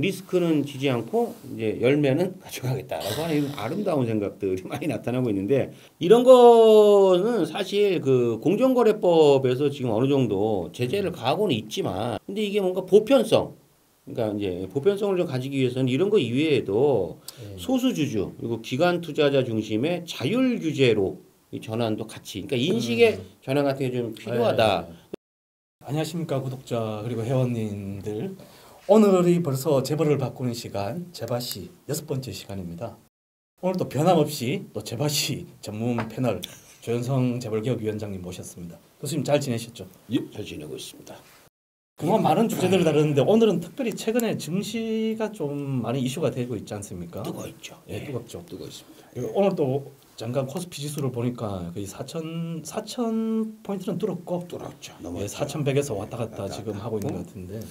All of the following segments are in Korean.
리스크는 지지 않고 이제 열매는 가져가겠다라고 하는 이런 아름다운 생각들이 많이 나타나고 있는데 이런 거는 사실 그 공정거래법에서 지금 어느 정도 제재를 가하고는 있지만 근데 이게 뭔가 보편성 그러니까 이제 보편성을 좀 가지기 위해서는 이런 거 이외에도 소수주주 그리고 기관 투자자 중심의 자율 규제로 이 전환도 같이 그러니까 인식의 전환 같은 게 좀 필요하다. 안녕하십니까 구독자 그리고 회원님들. 오늘이 벌써 재벌을 바꾸는 시간 재바시 6번째 시간입니다. 오늘도 변함없이 또 재바시 전문 패널 조현성 재벌기업위원장님 모셨습니다. 교수님 잘 지내셨죠? 예, 잘 지내고 있습니다. 그동안 많은 주제들을 다뤘는데 오늘은 특별히 최근에 증시가 좀 많이 이슈가 되고 있지 않습니까? 뜨거 있죠. 예, 뜨겁죠. 뜨거 있습니다. 오늘 또 잠깐 코스피 지수를 보니까 거의 4천 포인트는 뚫었고 뚫었죠. 예, 4,100에서 왔다 갔다 지금 하고 있는 것 같은데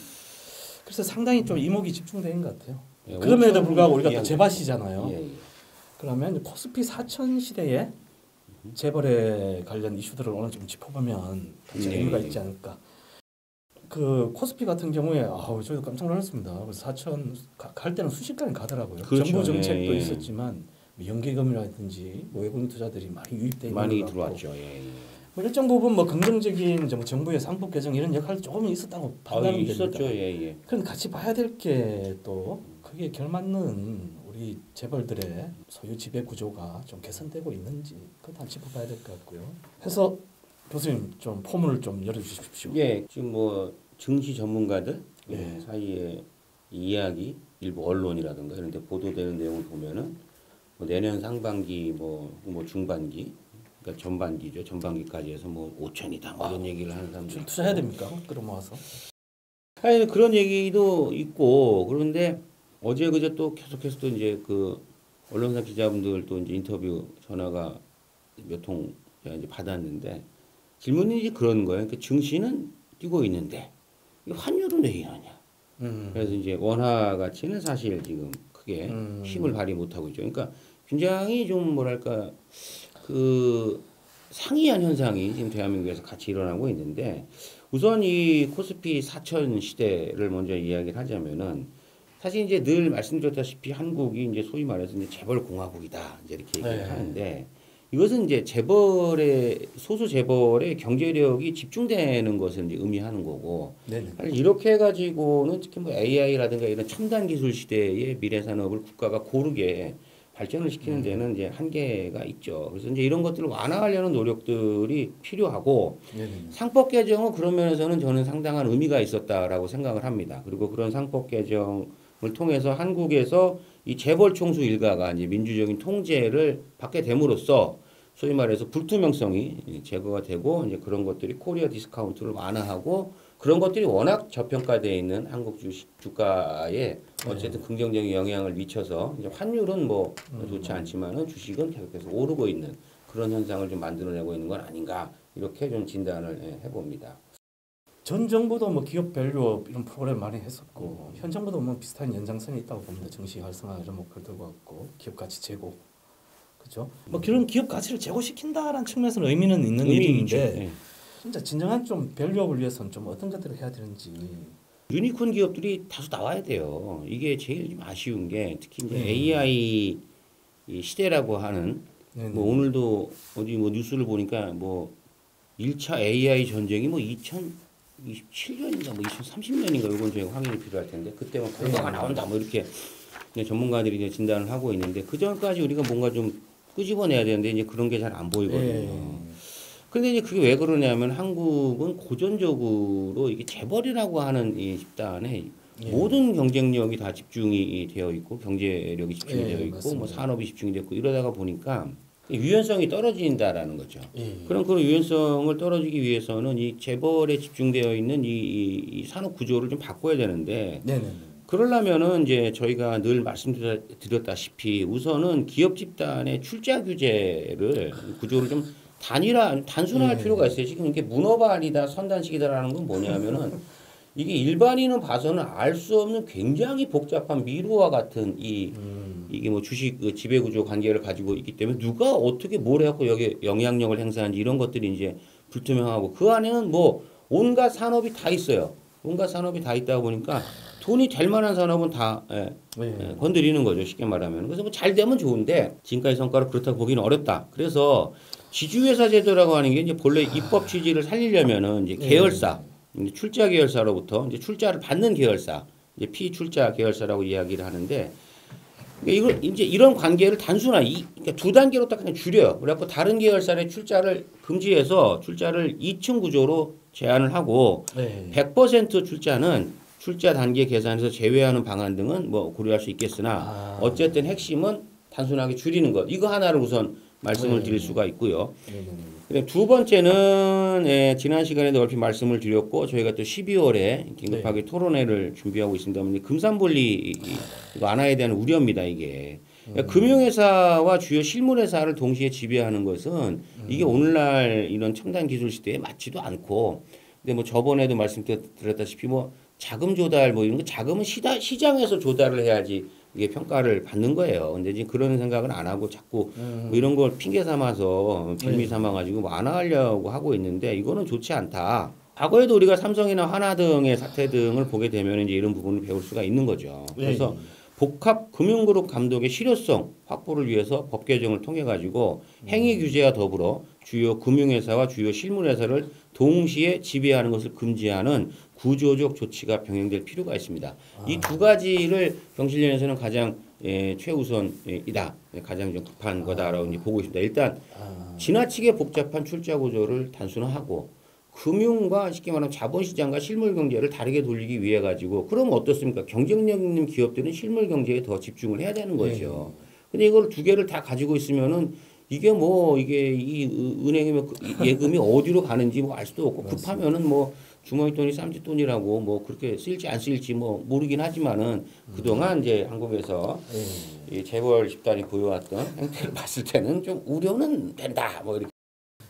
그래서 상당히 좀 이목이 집중된 것 같아요. 예, 그럼에도 불구하고 우리가 또 이해한- 재바시잖아요. 예, 예. 그러면 코스피 4천 시대에 재벌에 관련 이슈들을 오늘 좀 짚어보면 같이 예, 의미가 예. 있지 않을까. 그 코스피 같은 경우에 저희도 깜짝 놀랐습니다. 그래서 4천 갈 때는 순식간에 가더라고요. 그렇죠. 정부 정책도 예, 예. 있었지만 뭐 연기금이라든지 뭐 외국인 투자들이 많이 유입돼 있는 많이 것 같고 들어왔죠. 예, 예. 뭐 일정 부분 뭐 긍정적인 이제 뭐 정부의 상법 개정 이런 역할이 조금 있었다고 판단은 됩니다. 있었죠. 예, 예. 그런데 같이 봐야 될 게 또 그게 결맞는 우리 재벌들의 소유 지배 구조가 좀 개선되고 있는지 그것도 한번 짚어봐야 될 것 같고요. 해서 교수님 좀 포문을 좀 열어주십시오. 예, 지금 뭐 증시 전문가들 예. 사이에 이야기 일부 언론이라든가 이런 데 보도되는 내용을 보면은 뭐 내년 상반기 뭐 중반기 그러니까 전반기죠. 전반기까지 해서 뭐 5천이다 뭐 이런 얘기를 하는 사람들 좀 투자해야 됩니까? 끌어모아서. 아니 그런 얘기도 있고 그런데 어제 그제 또 계속해서 또 이제 그 언론사 기자분들 또 이제 인터뷰 전화가 몇 통 제가 이제 받았는데 질문이 이제 그런 거예요. 그러니까 증시는 뛰고 있는데 이 환율은 왜 이러냐. 그래서 이제 원화 가치는 사실 지금 크게 힘을 발휘 못하고 있죠. 그러니까 굉장히 좀 뭐랄까 그 상이한 현상이 지금 대한민국에서 같이 일어나고 있는데 우선 이 코스피 4천 시대를 먼저 이야기를 하자면은 사실 이제 늘 말씀드렸다시피 한국이 이제 소위 말해서 이제 재벌 공화국이다 이제 이렇게 얘기를 하는데 이것은 이제 재벌의 소수 재벌의 경제력이 집중되는 것을 이제 의미하는 거고 사실 이렇게 해가지고는 특히 뭐 AI라든가 이런 첨단 기술 시대의 미래 산업을 국가가 고르게 발전을 시키는 데는 이제 한계가 있죠. 그래서 이제 이런 것들을 완화하려는 노력들이 필요하고 상법 개정은 그런 면에서는 저는 상당한 의미가 있었다라고 생각을 합니다. 그리고 그런 상법 개정을 통해서 한국에서 이 재벌 총수 일가가 이제 민주적인 통제를 받게 됨으로써 소위 말해서 불투명성이 제거가 되고 이제 그런 것들이 코리아 디스카운트를 완화하고 그런 것들이 워낙 저평가되어 있는 한국 주가에 어쨌든 긍정적인 영향을 미쳐서 이제 환율은 뭐 좋지 않지만은 주식은 계속해서 오르고 있는 그런 현상을 좀 만들어내고 있는 건 아닌가 이렇게 좀 진단을 해봅니다. 전 정부도 뭐 기업 밸류 이런 프로그램 많이 했었고 현 정부도 뭐 비슷한 연장선이 있다고 봅니다. 증시 활성화 이런 목표를 들고 왔고 기업 가치 제고 그렇죠. 뭐 그런 기업 가치를 제고시킨다라는 측면에서는 의미는 있는 일인데 진짜 진정한 좀 밸류업을 위해서는 좀 어떤 것들을 해야 되는지. 유니콘 기업들이 다수 나와야 돼요. 이게 제일 좀 아쉬운 게 특히 이제 AI 이 시대라고 하는 뭐 오늘도 어디 뭐 뉴스를 보니까 뭐 1차 AI 전쟁이 뭐 2027년인가 뭐 2030년인가 이건 저희가 확인이 필요할 텐데 그때 뭐 결과가 나온다 뭐 이렇게 전문가들이 이제 진단을 하고 있는데 그 전까지 우리가 뭔가 좀 끄집어내야 되는데 이제 그런 게 잘 안 보이거든요. 근데 이제 그게 왜 그러냐면 한국은 고전적으로 이게 재벌이라고 하는 이 집단에 모든 경쟁력이 다 집중이 되어 있고 경제력이 집중이 되어 있고 맞습니다. 뭐 산업이 집중이 됐고 이러다가 보니까 유연성이 떨어진다라는 거죠. 그런 유연성을 떨어지기 위해서는 이 재벌에 집중되어 있는 이 산업 구조를 좀 바꿔야 되는데 그러려면은 이제 저희가 늘 말씀드렸다시피 우선은 기업 집단의 출자 규제를 구조를 좀 단순화할 필요가 있어요. 지금 이게 문어발이다 선단식이다라는 건 뭐냐면은 이게 일반인은 봐서는 알 수 없는 굉장히 복잡한 미로와 같은 이게 뭐 주식 지배 구조 관계를 가지고 있기 때문에 누가 어떻게 뭘 해갖고 여기 영향력을 행사하는지 이런 것들이 이제 불투명하고 그 안에는 뭐 온갖 산업이 다 있어요. 온갖 산업이 다 있다 보니까 돈이 될 만한 산업은 다 건드리는 거죠. 쉽게 말하면. 그래서 뭐 잘 되면 좋은데 지금까지 성과를 그렇다고 보기는 어렵다. 그래서 지주회사 제도라고 하는 게 이제 본래 입법 취지를 살리려면은 이제 계열사, 이제 출자 계열사로부터 이제 출자를 받는 계열사, 이제 피출자 계열사라고 이야기를 하는데 그러니까 이걸 이제 이런 관계를 그러니까 두 단계로 딱 그냥 줄여요. 그래갖고 다른 계열사의 출자를 금지해서 출자를 2층 구조로 제한을 하고 100% 출자는 출자 단계 계산에서 제외하는 방안 등은 뭐 고려할 수 있겠으나 어쨌든 핵심은 단순하게 줄이는 것. 이거 하나를 우선 말씀을 드릴 수가 있고요. 두 번째는 지난 시간에도 얼핏 말씀을 드렸고 저희가 또 12월에 긴급하게 토론회를 준비하고 있습니다만 금산분리 이거 완화에 대한 우려입니다. 이게 그러니까 금융회사와 주요 실물회사를 동시에 지배하는 것은 이게 오늘날 이런 첨단 기술 시대에 맞지도 않고 근데 뭐 저번에도 말씀드렸다시피 뭐 자금 조달 뭐 이런 거 자금은 시장에서 조달을 해야지 이게 평가를 받는 거예요. 근데 지금 그런 생각은 안 하고 자꾸 뭐 이런 걸 핑계 삼아서 빌미 삼아 가지고 완화하려고 하고 있는데 이거는 좋지 않다. 과거에도 우리가 삼성이나 하나 등의 사태 등을 보게 되면 이제 이런 부분을 배울 수가 있는 거죠. 그래서 복합 금융그룹 감독의 실효성 확보를 위해서 법 개정을 통해 가지고 행위 규제와 더불어 주요 금융회사와 주요 실물회사를 동시에 지배하는 것을 금지하는 구조적 조치가 병행될 필요가 있습니다. 이 두 가지를 경실련에서는 가장 최우선이다. 가장 좀 급한 거다라고 이제 보고 있습니다. 일단 지나치게 복잡한 출자 구조를 단순화하고 금융과 쉽게 말하면 자본시장과 실물경제를 다르게 돌리기 위해 가지고 그러면 어떻습니까? 경쟁력 있는 기업들은 실물경제에 더 집중을 해야 되는 거죠. 근데 이걸 두 개를 다 가지고 있으면은 이게 이 은행의 예금이 어디로 가는지 뭐 알 수도 없고 급하면은 뭐 주머니 돈이 쌈짓돈이라고 뭐 그렇게 쓰일지 안 쓰일지 뭐 모르긴 하지만은 그동안 이제 한국에서 이 재벌 집단이 보여왔던 행태를 봤을 때는 좀 우려는 된다. 뭐 이렇게.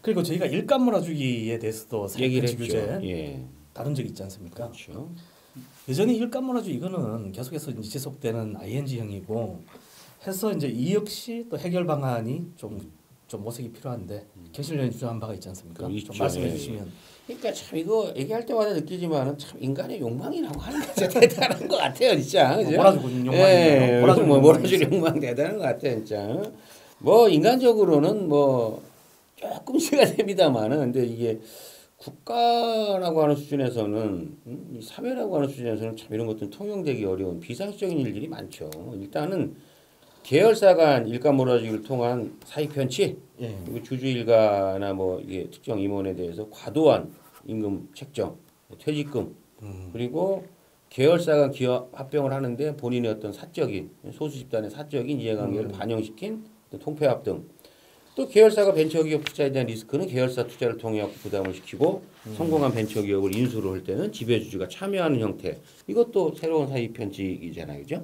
그리고 저희가 일감 몰아주기에 대해서도 얘기를 사회편취 규제 예. 다룬 적이 있지 않습니까? 그렇죠. 여전히 일감 몰아주기 이거는 계속해서 이제 지속되는 ING형이고 해서 이제 이 역시 또 해결 방안이 좀 모색이 필요한데 경실련이 주장한 바가 있지 않습니까? 좀 말씀해 주시면. 그러니까 참 이거 얘기할 때마다 느끼지만은 참 인간의 욕망이라고 하는 게 진짜 대단한 것 같아요, 진짜. 그죠? 몰아주고 욕망이에요. 몰아줄 욕망 대단한 것 같아요, 진짜. 뭐 인간적으로는 뭐 조금 이해가 됩니다만은 근데 이게 국가라고 하는 수준에서는 이 사회라고 하는 수준에서는 참 이런 것들은 통용되기 어려운 비상식적인 일들이 많죠. 일단은 계열사 간 일감 몰아주기를 통한 사익 편취, 그리고 주주 일가나 뭐 이게 특정 임원에 대해서 과도한 임금 책정, 퇴직금, 그리고 계열사 간 기업 합병을 하는데 본인의 어떤 사적인 소수 집단의 사적인 이해관계를 반영시킨 통폐합 등. 또 계열사가 벤처기업 투자에 대한 리스크는 계열사 투자를 통해 부담을 시키고 성공한 벤처기업을 인수를 할 때는 지배주주가 참여하는 형태. 이것도 새로운 사익 편취이잖아요, 그죠?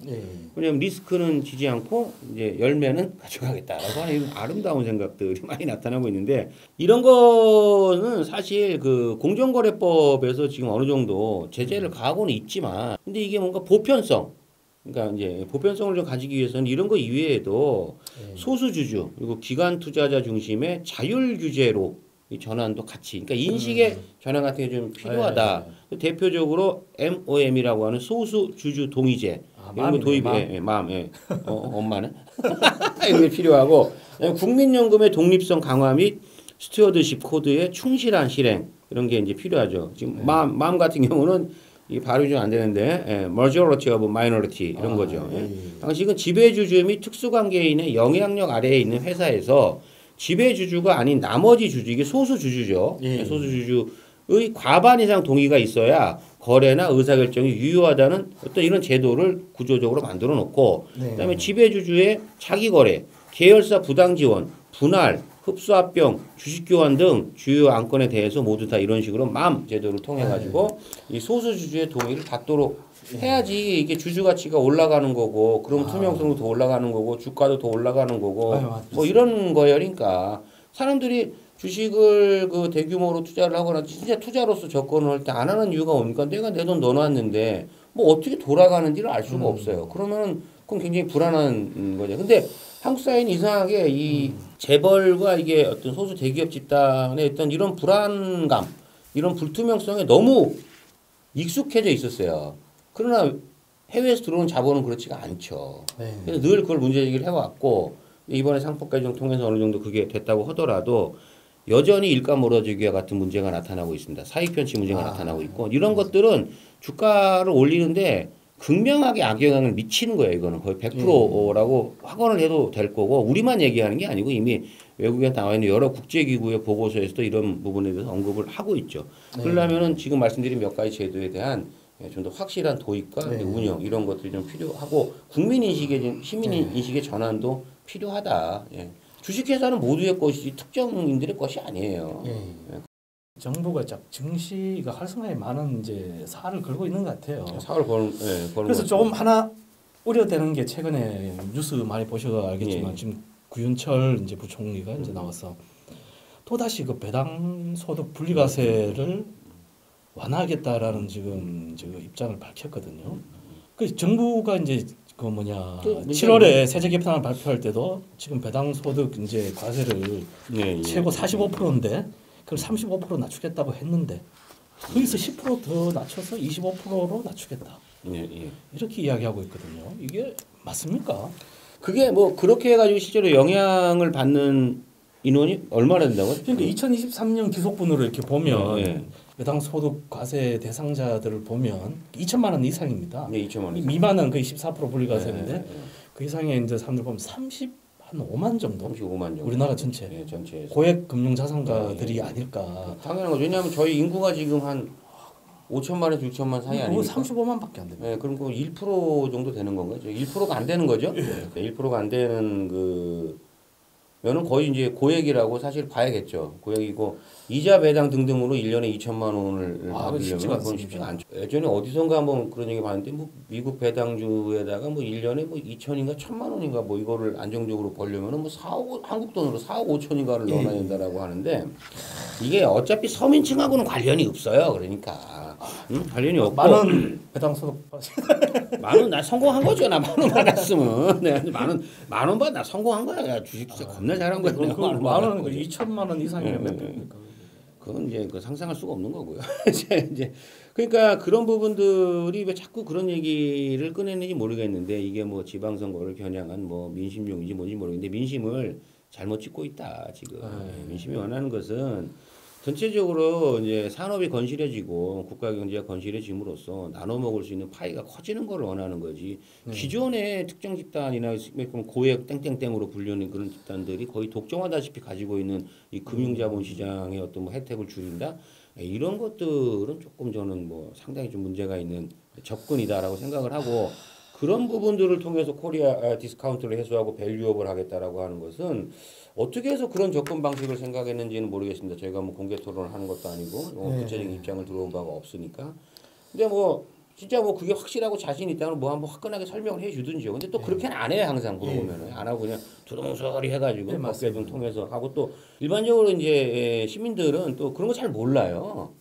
왜냐하면 리스크는 지지 않고 이제 열매는 가져가겠다라고 하는 이런 아름다운 생각들이 많이 나타나고 있는데 이런 거는 사실 그 공정거래법에서 지금 어느 정도 제재를 가하고는 있지만 근데 이게 뭔가 보편성. 그러니까 이제 보편성을 좀 가지기 위해서는 이런 거 이외에도 소수주주 그리고 기관 투자자 중심의 자율 규제로 이 전환도 같이 그러니까 인식의 전환 같은 게 좀 필요하다. 대표적으로 MOM이라고 하는 소수주주 동의제 이런 거 도입에 엄마는 이런 게 필요하고 국민연금의 독립성 강화 및 스튜어드십 코드의 충실한 실행 이런 게 이제 필요하죠. 지금 맘 같은 경우는 이 발음이 좀 안 되는데 majority of minority 이런 거죠. 당시는 지배주주 및 특수관계인의 영향력 아래에 있는 회사에서 지배주주가 아닌 나머지 주주 이게 소수주주죠. 소수주주의 과반 이상 동의가 있어야 거래나 의사결정이 유효하다는 어떤 이런 제도를 구조적으로 만들어 놓고 그다음에 지배주주의 자기거래, 계열사 부당지원, 분할, 흡수합병, 주식교환 등 주요 안건에 대해서 모두 다 이런 식으로 맘 제도를 통해 가지고 이 소수주주의 동의를 받도록 해야지 이게 주주 가치가 올라가는 거고 그럼 투명성도 더 올라가는 거고 주가도 더 올라가는 거고 뭐 이런 거예요. 그러니까 사람들이 주식을 그 대규모로 투자를 하거나 진짜 투자로서 접근을 할 때 안 하는 이유가 뭡니까? 내가 내 돈 넣어놨는데 뭐 어떻게 돌아가는지를 알 수가 없어요. 그러면 그건 굉장히 불안한 거죠. 근데 한국 사회는 이상하게 이 재벌과 이게 어떤 소수 대기업 집단의 어떤 이런 불안감, 이런 불투명성에 너무 익숙해져 있었어요. 그러나 해외에서 들어오는 자본은 그렇지가 않죠. 네. 그래서 늘 그걸 문제제기를 해왔고 이번에 상법 개정 통해서 어느 정도 그게 됐다고 하더라도 여전히 일가 몰아주기와 같은 문제가 나타나고 있습니다. 사익 편취 문제가 나타나고 있고 이런 것들은 주가를 올리는데 극명하게 악영향을 미치는 거예요. 이거는 거의 100%라고 확언을 해도 될 거고 우리만 얘기하는 게 아니고 이미 외국에 나와 있는 여러 국제기구의 보고서에서도 이런 부분에 대해서 언급을 하고 있죠. 그러려면은 지금 말씀드린 몇 가지 제도에 대한 좀 더 확실한 도입과 운영 이런 것들이 좀 필요하고 국민 인식의 시민 인식의 전환도 필요하다. 예. 주식회사는 모두의 것이지 특정인들의 것이 아니에요. 정부가 증시가 활성화에 많은 이제 사활을 걸고 있는 것 같아요. 사활 거는 그래서 조금 하나 우려되는 게 최근에 뉴스 많이 보셔서 알겠지만 예. 지금 구윤철 이제 부총리가 이제 나와서 또 다시 그 배당 소득 분리과세를 완화하겠다라는 지금 입장을 밝혔거든요. 그 정부가 이제 그 뭐냐 7월에 세제 개편안을 발표할 때도 지금 배당 소득 이제 과세를 최고 45%인데 그걸 35% 낮추겠다고 했는데 거기서 10% 더 낮춰서 25%로 낮추겠다. 이렇게 이야기하고 있거든요. 이게 맞습니까? 그게 뭐 그렇게 해가지고 실제로 영향을 받는 인원이 얼마나 된다고요? 그러니까 2023년 기속분으로 이렇게 보면 배당 소득 과세 대상자들을 보면 2천만 원 이상입니다. 네, 2천만 원. 미만은 거의 14% 분리과세인데 그 이상의 이제 사람들 보면 한 5만 정도. 35만 정도. 우리나라 전체. 네, 전체. 고액 금융 자산가들이 아닐까. 당연한 거죠. 왜냐하면 저희 인구가 지금 한 5천만에서 6천만 사이 아닙니까? 35만밖에 안 됩니다. 네, 그럼 그 1% 정도 되는 건가요? 1%가 안 되는 거죠? 네, 1%가 안 되는 그 면은 거의 이제 고액이라고 사실 봐야겠죠. 고액이고 이자 배당 등등으로 1년에 2천만 원을 받으려면 그건 쉽지가 않죠. 예전에 어디선가 한번 그런 얘기 봤는데 뭐 미국 배당주에다가 뭐 1년에 뭐 2천인가 1천만 원인가 뭐 이거를 안정적으로 벌려면은 뭐 4억 한국 돈으로 4억 5천인가를 넣어놔야 된다라고 하는데 이게 어차피 서민층하고는 관련이 없어요. 그러니까 관련이 없고 만원 배당 소득 만원 나 성공한 거죠. 나 만 원 받았으면 만원 받아 나 성공한 거야. 주식 진짜 겁나 잘한 거야. 만원 2천만 원 이상이면 몇 배입니까? 그건 이제 그 상상할 수가 없는 거고요. 이제 그러니까 그런 부분들이 왜 자꾸 그런 얘기를 꺼내는지 모르겠는데 이게 뭐 지방선거를 겨냥한 뭐 민심용인지 뭔지 모르겠는데 민심을 잘못 찍고 있다 지금. 민심이 원하는 것은 전체적으로 이제 산업이 건실해지고 국가 경제가 건실해짐으로써 나눠 먹을 수 있는 파이가 커지는 걸 원하는 거지. 기존의 특정 집단이나 고액 땡땡땡으로 불리는 그런 집단들이 거의 독점하다시피 가지고 있는 이 금융자본시장의 어떤 뭐 혜택을 줄인다. 이런 것들은 조금 저는 뭐 상당히 좀 문제가 있는 접근이다라고 생각을 하고 그런 부분들을 통해서 코리아 디스카운트를 해소하고 밸류업을 하겠다라고 하는 것은 어떻게 해서 그런 접근 방식을 생각했는지는 모르겠습니다. 저희가 뭐 공개 토론을 하는 것도 아니고 구체적인 입장을 들어온 바가 없으니까. 근데 뭐 진짜 뭐 그게 확실하고 자신 있다면 뭐 한번 화끈하게 설명을 해주든지요. 근데 또 그렇게는 안 해요. 항상 물어보면은 안 하고 그냥 두동소리 해가지고 법 개정 통해서 하고 또 일반적으로 이제 시민들은 또 그런 거 잘 몰라요.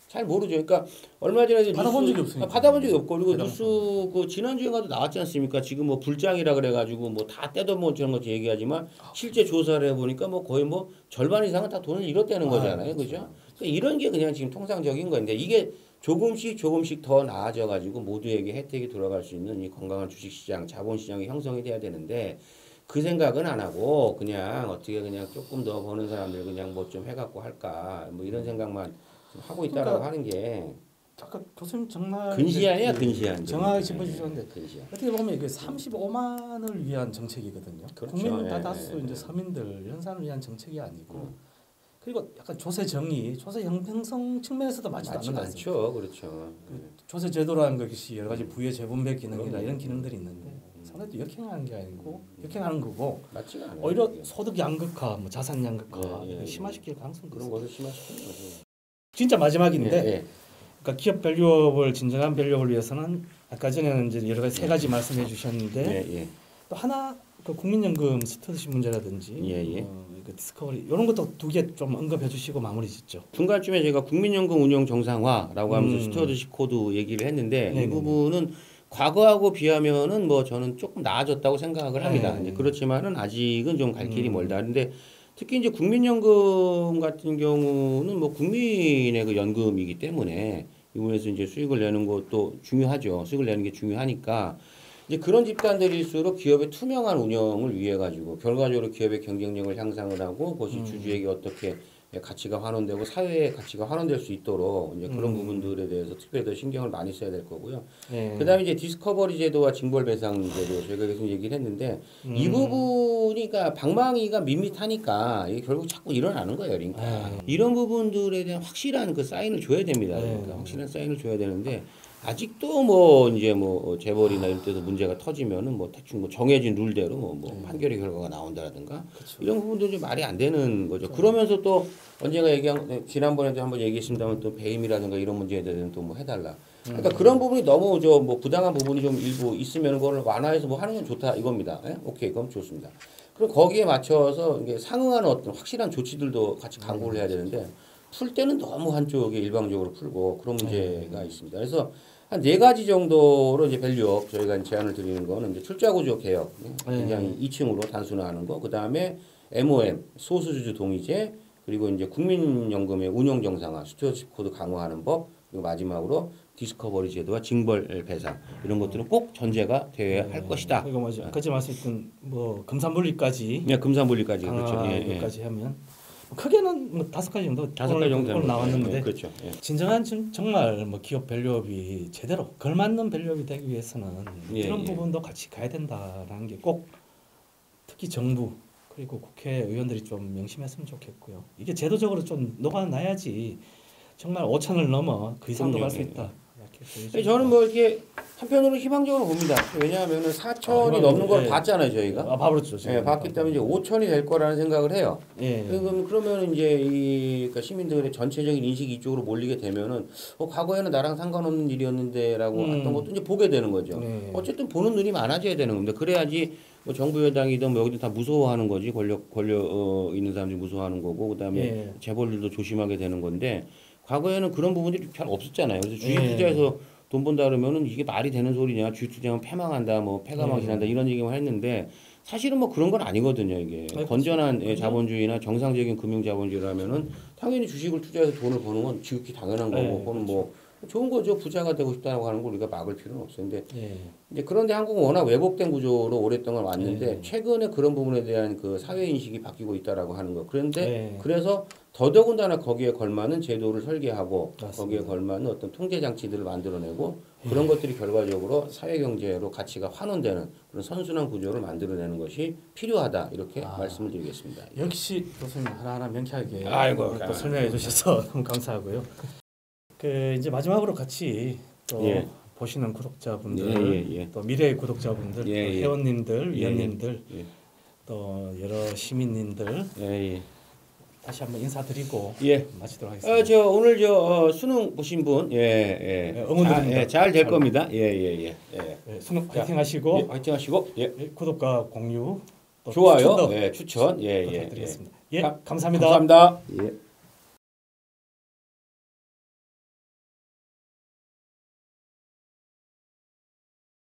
잘 모르죠. 그러니까 얼마 전에 받아본 적이 없으니까. 받아본 적이 없고 그리고 뉴스 그 지난주에가도 나왔지 않습니까? 지금 뭐 불장이라 그래가지고 뭐 다 떼도 저런 것 얘기하지만 실제 조사를 해보니까 뭐 거의 뭐 절반 이상은 다 돈을 잃었다는 거잖아요, 그죠? 그러니까 이런 게 그냥 지금 통상적인 건데 이게 조금씩 더 나아져가지고 모두에게 혜택이 돌아갈 수 있는 이 건강한 주식시장, 자본시장이 형성이 돼야 되는데. 그 생각은 안 하고 그냥 어떻게 그냥 조금 더 버는 사람들 그냥 뭐 좀 해갖고 할까 뭐 이런 생각만 하고 있다라고 그러니까 하는 게 아까 교수님 정말 근시안이야 근시안. 정확하게 짚어주셨는데 근시안. 어떻게 보면 이게 35만을 위한 정책이거든요. 그렇죠. 국민 다수 이제 서민들 이런 사람을 위한 정책이 아니고 그리고 약간 조세 정의, 조세 형평성 측면에서도 맞지도 않는 것 같습니다. 않죠, 그렇죠. 조세 제도라는 것이 여러 가지 부의 재분배 기능이나 이런 기능들이 있는데 상당히 역행하는 게 아니고 역행하는 거고 맞지가 않아요. 오히려 이게. 소득 양극화, 뭐 자산 양극화 심화시킬 가능성도 그런 있습니다. 것을 심화시키는 거죠. 진짜 마지막인데, 그러니까 기업 밸류업을 진정한 밸류업을 위해서는 아까 전에는 이제 여러 가지 세 가지 말씀해 주셨는데 또 하나 그 국민연금 스튜어드십 문제라든지 그 디스커버리 이런 것도 두 개 좀 언급해 주시고 마무리 짓죠. 중간쯤에 제가 국민연금 운영 정상화라고 하면서 스튜어드십 코드 얘기를 했는데 이 부분은 과거하고 비하면은 뭐 저는 조금 나아졌다고 생각을 합니다. 이제 그렇지만은 아직은 좀 갈 길이 멀다. 근데 특히 이제 국민연금 같은 경우는 뭐 국민의 그 연금이기 때문에 이 부분에서 이제 수익을 내는 것도 중요하죠. 수익을 내는 게 중요하니까 이제 그런 집단들일수록 기업의 투명한 운영을 위해 가지고 결과적으로 기업의 경쟁력을 향상을 하고 그것이 주주에게 어떻게 가치가 환원되고 사회의 가치가 환원될 수 있도록 이제 그런 부분들에 대해서 특별히 더 신경을 많이 써야 될 거고요. 그다음에 이제 디스커버리 제도와 징벌 배상 제도 저희가 계속 얘기를 했는데 이 부분이 그러니까 방망이가 밋밋하니까 이게 결국 자꾸 일어나는 거예요. 그러니까 이런 부분들에 대한 확실한 그 사인을 줘야 됩니다. 그러니까 확실한 사인을 줘야 되는데 아직도 뭐 이제 뭐 재벌이나 이런 데서 문제가 터지면은 뭐 대충 뭐 정해진 룰대로 뭐 판결의 결과가 나온다라든가 이런 부분도 좀 말이 안 되는 거죠. 그러면서 또 언젠가 얘기한 지난번에도 한번 얘기했습니다만 또 배임이라든가 이런 문제에 대해서는 또 뭐 해달라. 그러니까 그런 부분이 너무 저 뭐 부당한 부분이 좀 일부 있으면 그걸 완화해서 뭐 하는 건 좋다 이겁니다. 예? 오케이 그럼 좋습니다. 그럼 거기에 맞춰서 이게 상응하는 어떤 확실한 조치들도 같이 강구를 해야 되는데 풀 때는 너무 한쪽에 일방적으로 풀고 그런 문제가 있습니다. 그래서 한 4가지 정도로 이제 밸류업 저희가 제안을 드리는 거는 이제 출자구조 개혁, 굉장히 2층으로 단순화하는 거, 그 다음에 MOM 소수주주 동의제, 그리고 이제 국민연금의 운용 정상화, 스튜어드십 코드 강화하는 법, 그리고 마지막으로 디스커버리 제도와 징벌 배상 이런 것들은 꼭 전제가 되어야 할 것이다. 이거 맞아. 아까 말씀했던 뭐 금산분리까지, 네, 금산분리까지 그렇죠. 여기까지 하면 크게는 뭐 5가지 정도 오늘 나왔는데 그렇죠. 진정한 정말 뭐 기업 밸류업이 제대로 걸맞는 밸류업이 되기 위해서는 이런 부분도 같이 가야 된다라는 게 꼭 특히 정부 그리고 국회의원들이 좀 명심했으면 좋겠고요. 이게 제도적으로 좀 녹아나야지 정말 5천을 넘어 그 이상도 갈 수 있다. 저는 뭐 이렇게 한편으로 희망적으로 봅니다. 왜냐하면 4천이 넘는 걸 봤잖아요, 저희가. 봤죠. 봤기 때문에 이제 5천이 될 거라는 생각을 해요. 그러면 이제 그러니까 시민들의 전체적인 인식이 이쪽으로 몰리게 되면은 과거에는 나랑 상관없는 일이었는데라고 했던 것도 이제 보게 되는 거죠. 어쨌든 보는 눈이 많아져야 되는 겁니다. 그래야지 뭐 정부 여당이든 뭐 여기든 다 무서워하는 거지. 권력 있는 사람들이 무서워하는 거고 그다음에 재벌들도 조심하게 되는 건데. 과거에는 그런 부분들이 잘 없었잖아요. 그래서 주식 투자해서 돈 번다 그러면은 이게 말이 되는 소리냐? 주식 투자하면 패망한다, 뭐 패가망신한다 이런 얘기만 했는데 사실은 뭐 그런 건 아니거든요. 이게 건전한 자본주의나 정상적인 금융 자본주의라면은 당연히 주식을 투자해서 돈을 버는 건 지극히 당연한 거고, 그건 뭐 좋은 거죠. 부자가 되고 싶다고 하는 걸 우리가 막을 필요는 없어요. 근데 이제 그런데 한국은 워낙 왜곡된 구조로 오랫동안 왔는데 최근에 그런 부분에 대한 그 사회 인식이 바뀌고 있다라고 하는 거. 그런데 그래서 더더군다나 거기에 걸맞는 제도를 설계하고 거기에 걸맞는 어떤 통제 장치들을 만들어내고 그런 것들이 결과적으로 사회 경제로 가치가 환원되는 그런 선순환 구조를 만들어내는 것이 필요하다 이렇게 말씀을 드리겠습니다. 역시 교수님 하나하나 명쾌하게 또 설명해 주셔서 너무 감사하고요. 그 이제 마지막으로 같이 또 보시는 구독자분들, 또 미래의 구독자분들, 또 회원님들, 위원님들, 또 여러 시민님들 다시 한번 인사드리고 마치도록 하겠습니다. 오늘 수능 보신 분, 응원드립니다. 잘 될 겁니다. 수능 화이팅 하시고, 화이팅 하시고, 구독과 공유, 또 좋아요, 추천, 부탁드리겠습니다. 감사합니다. 감사합니다.